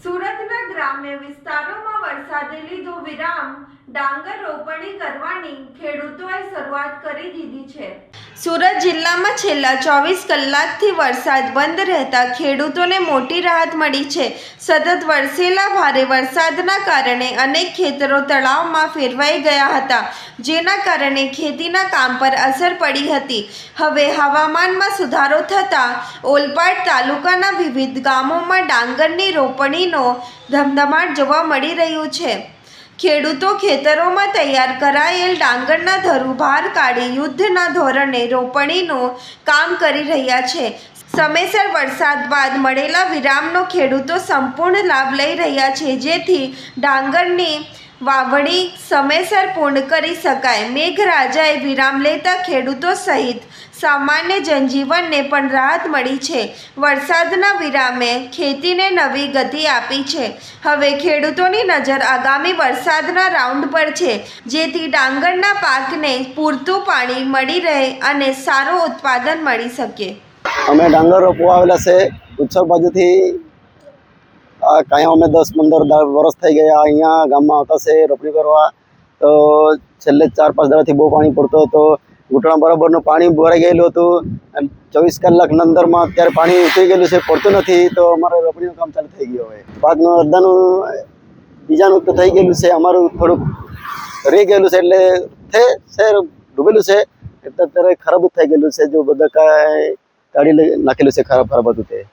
સુરતના ગ્રામ્ય વિસ્તારોમાં વરસાદે લીધો વિરામ, ડાંગર રોપણી કરવાની ખેડૂતોએ શરૂઆત કરી દીધી છે। સુરત જિલ્લામાં છેલ્લા 24 કલાકથી વરસાદ બંધ રહેતા ખેડૂતોને મોટી રાહત મળી છે। સતત વરસેલા ભારે વરસાદના કારણે અનેક ખેતરો તળાવમાં ફેરવાઈ ગયા હતા, જેના કારણે ખેતીના કામ પર અસર પડી હતી। હવે હવામાનમાં સુધારો થતાં ઓલપાડ તાલુકાના વિવિધ ગામોમાં ડાંગરની રોપણીનો ધમધમાટ જોવા મળી રહ્યું છે। ખેડૂતો ખેતરોમાં તૈયાર કરાયેલ ડાંગરના ધરું બહાર કાઢી યુદ્ધના ધોરણે રોપણીનું કામ કરી રહ્યા છે। સમયસર વરસાદ બાદ મળેલા વિરામનો ખેડૂતો સંપૂર્ણ લાભ લઈ રહ્યા છે, જેથી ડાંગરની વાવણી સમયસર પૂર્ણ કરી શકાય। મેઘરાજાએ વિરામ લેતા ખેડૂતો સહિત સામાન્ય જનજીવનને પણ રાહત મળી છે। વરસાદના વિરામે ખેતીને નવી ગતિ આપી છે। હવે ખેડૂતોની નજર આગામી વરસાદના રાઉન્ડ પર છે, જેથી ડાંગરના પાકને પૂરતું પાણી મળી રહે અને સારું ઉત્પાદન મળી શકે। અમે ડાંગર રોપવા આવેલા છે ઉચ્છલ બાજુથી। કાંઈ અમે 10-15 વર્ષ થઈ ગયા અહીંયા ગામમાં આવતા છે રોપણી કરવા। તો છેલ્લે 4-5 દાડાથી બહુ પાણી પડતો હતો, ઘૂંટણા બરાબરનું પાણી ભરાઈ ગયેલું હતું। 24 કલાકના અંદરમાં અત્યારે પાણી ઉતરી ગયેલું છે, પડતું નથી। તો અમારે રોપણીનું કામ ચાલુ થઈ ગયું। હવે પાકનું અડધાનું બીજાનું તો થઈ ગયેલું છે, અમારું થોડુંક રહી ગયેલું છે, એટલે છે ડૂબેલું છે, એટલે અત્યારે ખરાબ જ થઈ ગયેલું છે। જો બધા કાંઈ કાઢી નાખેલું છે ખરાબ હતું તે।